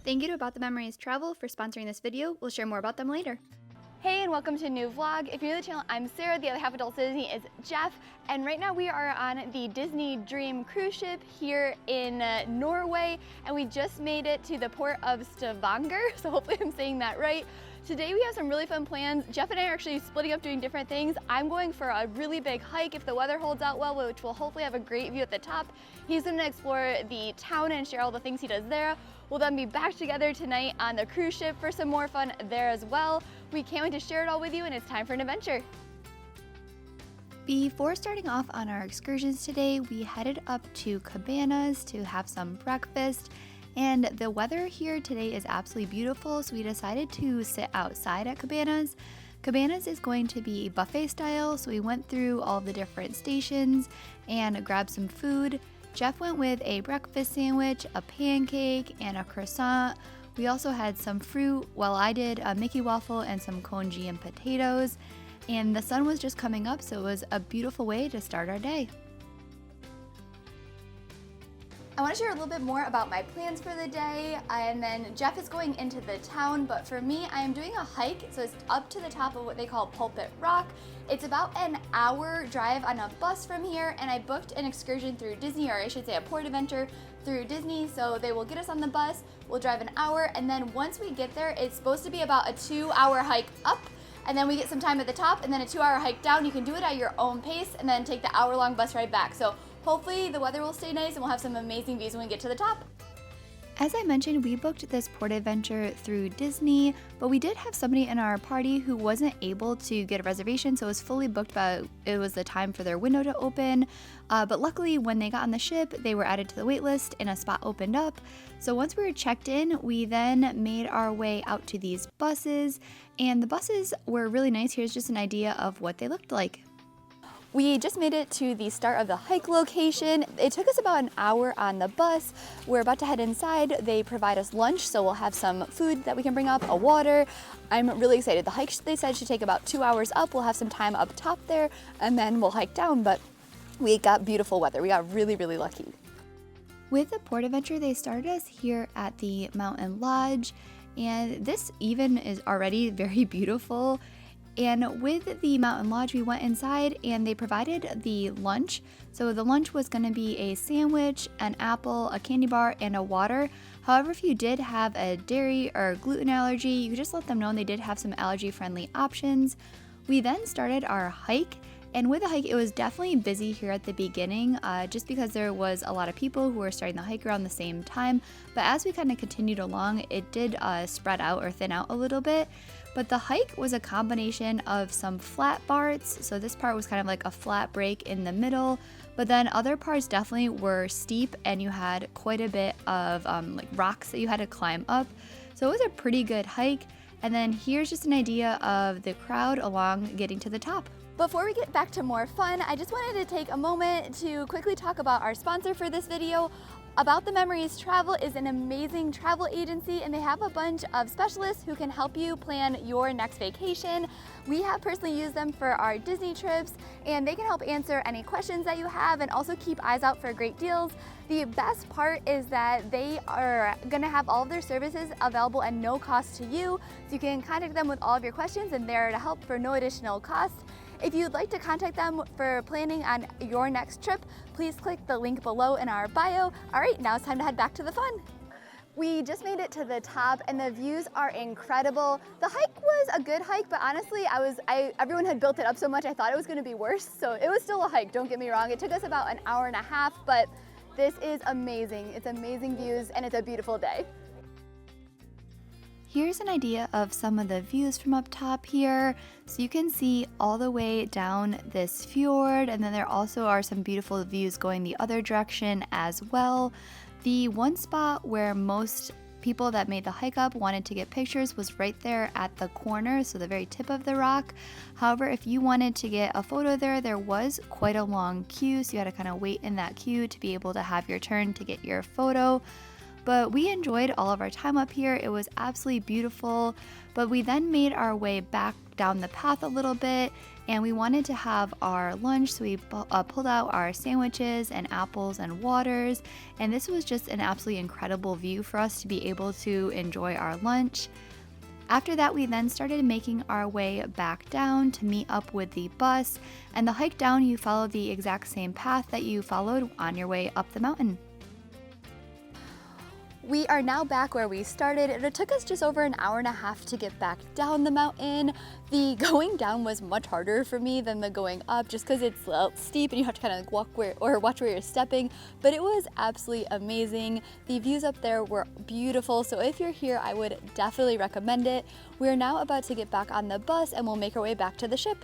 Thank you to About the Memories Travel for sponsoring this video. We'll share more about them later. Hey and welcome to a new vlog. If you're new to the channel, I'm Sarah, the other half of Adult Disney is Jeff, and right now we are on the Disney Dream cruise ship here in Norway, and we just made it to the port of Stavanger, so hopefully I'm saying that right. Today we have some really fun plans. Jeff and I are actually splitting up doing different things. I'm going for a really big hike if the weather holds out well, which will hopefully have a great view at the top. He's going to explore the town and share all the things he does there. We'll then be back together tonight on the cruise ship for some more fun there as well. We can't wait to share it all with you, and it's time for an adventure. Before starting off on our excursions today, we headed up to Cabanas to have some breakfast. And the weather here today is absolutely beautiful, so we decided to sit outside at Cabanas. Cabanas is going to be buffet style, so we went through all the different stations and grabbed some food. Jeff went with a breakfast sandwich, a pancake, and a croissant. We also had some fruit, while I did a Mickey waffle and some congee and potatoes. And the sun was just coming up, so it was a beautiful way to start our day. I want to share a little bit more about my plans for the day, and then Jeff is going into the town, but for me, I am doing a hike, so it's up to the top of what they call Pulpit Rock. It's about an hour drive on a bus from here, and I booked an excursion through Disney, or I should say a port adventure through Disney, so they will get us on the bus, we'll drive an hour, and then once we get there, it's supposed to be about a 2-hour hike up, and then we get some time at the top, and then a 2-hour hike down. You can do it at your own pace, and then take the hour-long bus ride back. So hopefully the weather will stay nice and we'll have some amazing views when we get to the top. As I mentioned, we booked this port adventure through Disney, but we did have somebody in our party who wasn't able to get a reservation, so it was fully booked, but it was the time for their window to open. But luckily, when they got on the ship, they were added to the wait list and a spot opened up. So once we were checked in, we then made our way out to these buses, and the buses were really nice. Here's just an idea of what they looked like. We just made it to the start of the hike location. It took us about an hour on the bus. We're about to head inside. They provide us lunch, so we'll have some food that we can bring up, a water. I'm really excited. The hike, they said, should take about 2 hours up. We'll have some time up top there, and then we'll hike down, but we got beautiful weather. We got really, really lucky. With the port adventure, they started us here at the Mountain Lodge, and this even is already very beautiful. And with the Mountain Lodge, we went inside and they provided the lunch. So the lunch was going to be a sandwich, an apple, a candy bar, and a water. However, if you did have a dairy or gluten allergy, you could just let them know, and they did have some allergy-friendly options. We then started our hike. And with the hike, it was definitely busy here at the beginning, just because there was a lot of people who were starting the hike around the same time. But as we kind of continued along, it did spread out or thin out a little bit. But the hike was a combination of some flat parts. So this part was kind of like a flat break in the middle. But then other parts definitely were steep, and you had quite a bit of like rocks that you had to climb up. So it was a pretty good hike. And then here's just an idea of the crowd along getting to the top. Before we get back to more fun, I just wanted to take a moment to quickly talk about our sponsor for this video. About the Memories Travel is an amazing travel agency, and they have a bunch of specialists who can help you plan your next vacation. We have personally used them for our Disney trips, and they can help answer any questions that you have and also keep eyes out for great deals. The best part is that they are gonna have all of their services available at no cost to you, so you can contact them with all of your questions, and they're to help for no additional cost. If you'd like to contact them for planning on your next trip, please click the link below in our bio. All right, now it's time to head back to the fun. We just made it to the top, and the views are incredible. The hike was a good hike, but honestly, everyone had built it up so much, I thought it was gonna be worse. So it was still a hike, don't get me wrong. It took us about an hour and a half, but this is amazing. It's amazing views, and it's a beautiful day. Here's an idea of some of the views from up top here. So you can see all the way down this fjord, and then there also are some beautiful views going the other direction as well. The one spot where most people that made the hike up wanted to get pictures was right there at the corner, so the very tip of the rock. However, if you wanted to get a photo there, there was quite a long queue, so you had to kind of wait in that queue to be able to have your turn to get your photo. but we enjoyed all of our time up here. It was absolutely beautiful, but we then made our way back down the path a little bit, and we wanted to have our lunch, so we pulled out our sandwiches and apples and waters, and this was just an absolutely incredible view for us to be able to enjoy our lunch. After that, we then started making our way back down to meet up with the bus, and the hike down, you follow the exact same path that you followed on your way up the mountain. We are now back where we started, and it took us just over an hour and a half to get back down the mountain. The going down was much harder for me than the going up, just because it's steep and you have to kind of watch where you're stepping, but it was absolutely amazing. The views up there were beautiful, so if you're here, I would definitely recommend it. We're now about to get back on the bus and we'll make our way back to the ship.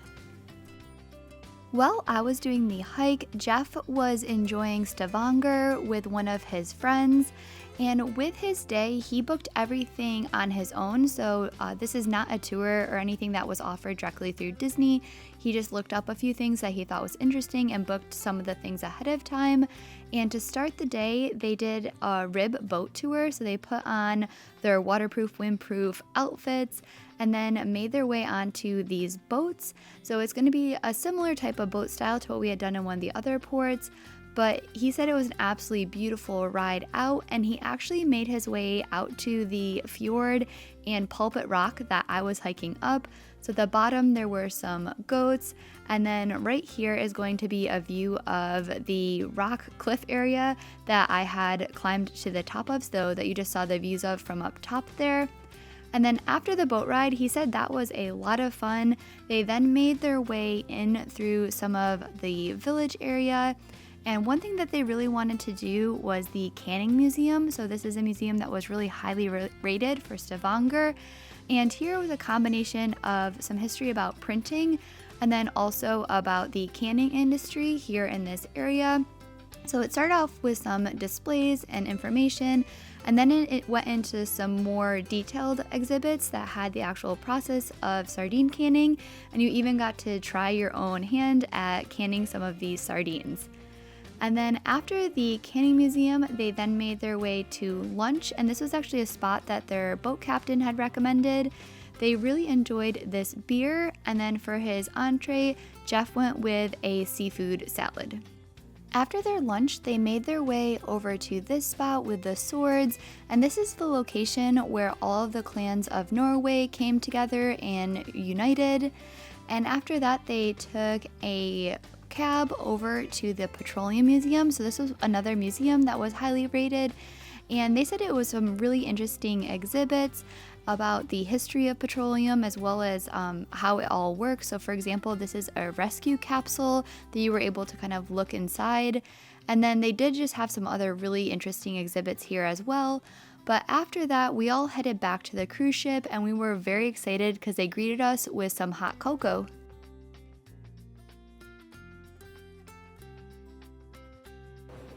While I was doing the hike, Jeff was enjoying Stavanger with one of his friends, and with his day, he booked everything on his own, so this is not a tour or anything that was offered directly through Disney. He just looked up a few things that he thought was interesting and booked some of the things ahead of time. And to start the day, they did a rib boat tour, so they put on their waterproof, windproof outfits and then made their way onto these boats. So it's going to be a similar type of boat style to what we had done in one of the other ports, but he said it was an absolutely beautiful ride out, and he actually made his way out to the fjord and Pulpit Rock that I was hiking up. So at the bottom there were some goats, and then right here is going to be a view of the rock cliff area that I had climbed to the top of, so that you just saw the views of from up top there. And then after the boat ride, he said that was a lot of fun. They then made their way in through some of the village area. And one thing that they really wanted to do was the Canning Museum. So this is a museum that was really highly rated for Stavanger. And here was a combination of some history about printing and then also about the canning industry here in this area. So it started off with some displays and information, and then it went into some more detailed exhibits that had the actual process of sardine canning, and you even got to try your own hand at canning some of these sardines. And then after the Canning Museum, they then made their way to lunch, and this was actually a spot that their boat captain had recommended. They really enjoyed this beer, and then for his entree, Jeff went with a seafood salad. After their lunch, they made their way over to this spot with the swords, and this is the location where all of the clans of Norway came together and united. And after that, they took a cab over to the Petroleum Museum. So this was another museum that was highly rated, and they said it was some really interesting exhibits about the history of petroleum as well as how it all works. So for example, this is a rescue capsule that you were able to kind of look inside, and then they did just have some other really interesting exhibits here as well. But after that, we all headed back to the cruise ship, and we were very excited because they greeted us with some hot cocoa.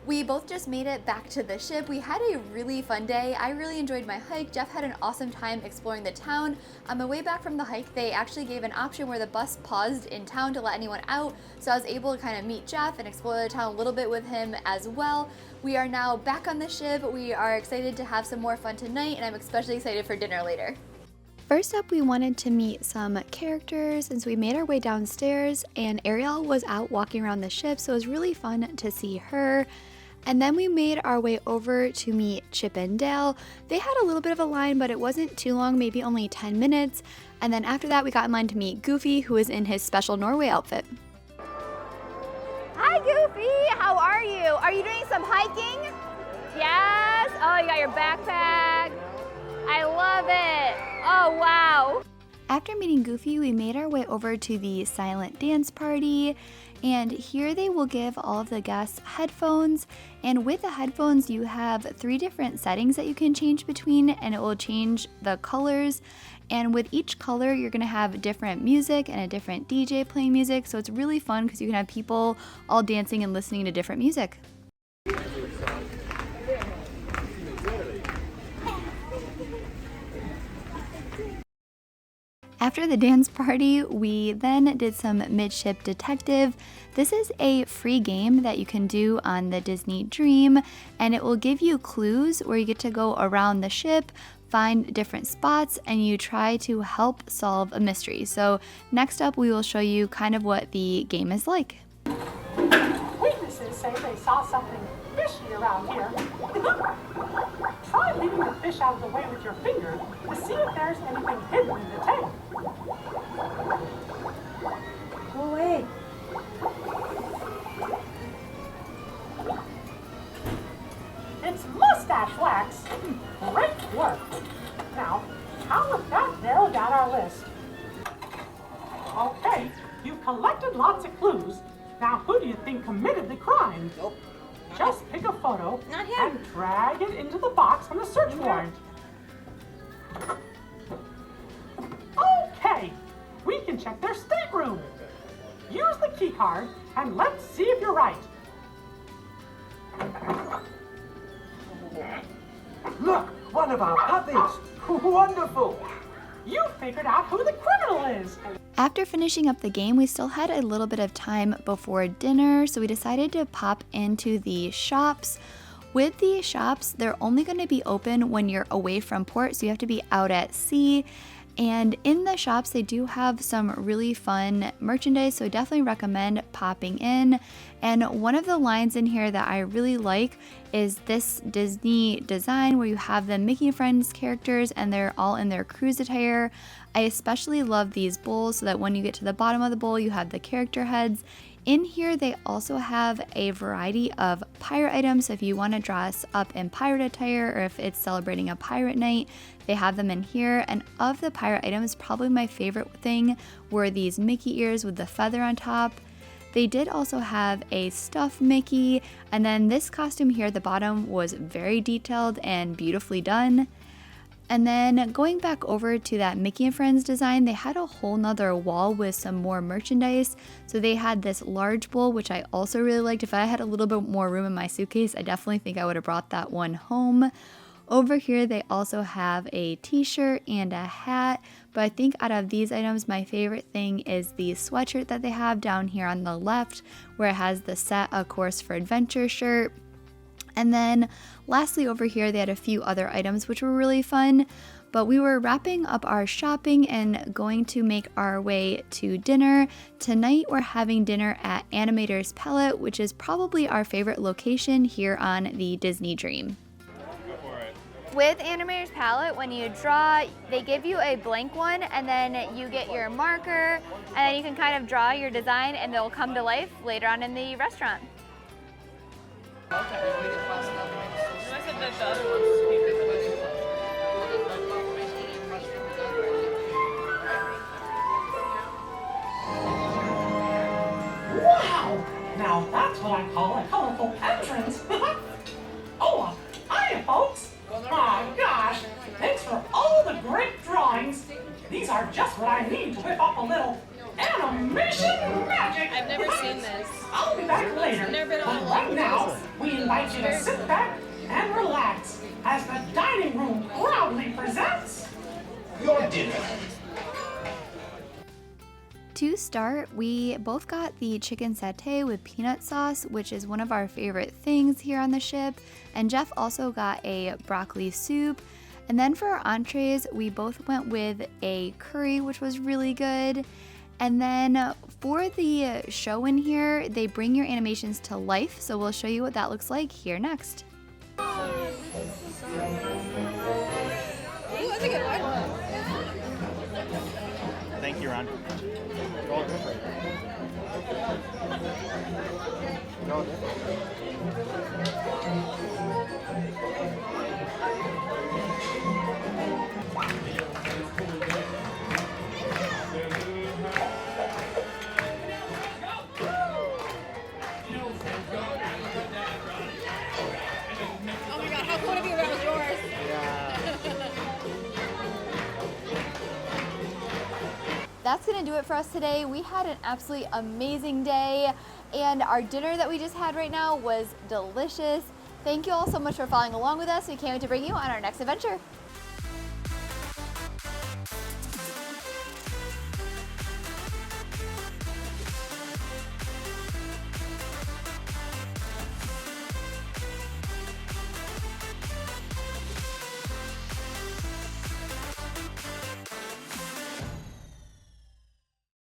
We both just made it back to the ship. We had a really fun day. I really enjoyed my hike. Jeff had an awesome time exploring the town. On my way back from the hike, they actually gave an option where the bus paused in town to let anyone out, so I was able to kind of meet Jeff and explore the town a little bit with him as well. We are now back on the ship. We are excited to have some more fun tonight, and I'm especially excited for dinner later. First up, we wanted to meet some characters, and so we made our way downstairs, and Ariel was out walking around the ship, so it was really fun to see her. And then we made our way over to meet Chip and Dale. They had a little bit of a line, but it wasn't too long, maybe only 10 minutes. And then after that, we got in line to meet Goofy, who was in his special Norway outfit. Hi Goofy, how are you? Are you doing some hiking? Yes? Oh, you got your backpack. I love it. Oh, wow. After meeting Goofy, we made our way over to the silent dance party, and here they will give all of the guests headphones, and with the headphones you have 3 different settings that you can change between, and it will change the colors, and with each color you're going to have different music and a different DJ playing music, so it's really fun because you can have people all dancing and listening to different music. After the dance party, we then did some Midship Detective. This is a free game that you can do on the Disney Dream, and it will give you clues where you get to go around the ship, find different spots, and you try to help solve a mystery. So next up, we will show you kind of what the game is like. Witnesses say they saw something fishy around here. Try leading the fish out of the way with your finger to see if there's anything hidden in the tank. Go away. It's mustache wax. Great work. Now, how would that narrow down our list? Okay, you've collected lots of clues. Now, who do you think committed the crime? Nope. Just pick a photo and drag it into the box on the search warrant. Okay, we can check their stateroom. Use the key card and let's see if you're right. Look, one of our puppies. Wonderful. You figured out who the criminal is. After finishing up the game, we still had a little bit of time before dinner, so we decided to pop into the shops. With the shops, they're only going to be open when you're away from port, so you have to be out at sea. And in the shops, they do have some really fun merchandise, so I definitely recommend popping in. And one of the lines in here that I really like is this Disney design where you have the Mickey and Friends characters and they're all in their cruise attire. I especially love these bowls so that when you get to the bottom of the bowl, you have the character heads. In here, they also have a variety of pirate items, so if you want to dress up in pirate attire or if it's celebrating a pirate night, they have them in here. And of the pirate items, probably my favorite thing were these Mickey ears with the feather on top. They did also have a stuffed Mickey, and then this costume here at the bottom was very detailed and beautifully done. And then going back over to that Mickey and Friends design, they had a whole nother wall with some more merchandise. So they had this large bowl, which I also really liked. If I had a little bit more room in my suitcase, I definitely think I would have brought that one home. Over here, they also have a t-shirt and a hat, but I think out of these items, my favorite thing is the sweatshirt that they have down here on the left, where it has the Set a Course for Adventure shirt. And then lastly over here, they had a few other items which were really fun, but we were wrapping up our shopping and going to make our way to dinner. Tonight we're having dinner at Animator's Palate, which is probably our favorite location here on the Disney Dream. With Animator's Palette, when you draw, they give you a blank one and then you get your marker and then you can kind of draw your design and they'll come to life later on in the restaurant. Wow! Now that's what I call a colorful entrance. Oh, hiya, folks. Oh, gosh. Thanks for all the great drawings. These are just what I need to whip up a little animation magic. I've never seen this. I'll be back later. Never been But on right one. now, we invite you to sit back and relax as the dining room proudly presents Your dinner. To start, we both got the chicken satay with peanut sauce, which is one of our favorite things here on the ship, and Jeff also got a broccoli soup. And then for our entrees, we both went with a curry, which was really good. And then for the show in here, they bring your animations to life, so we'll show you what that looks like here next. Ooh, that's a good one. Thank you, Ron. Go on. Go on. Oh my god, how cool would it be if that was yours? That's gonna do it for us today. We had an absolutely amazing day, and our dinner that we just had right now was delicious. Thank you all so much for following along with us. We can't wait to bring you on our next adventure.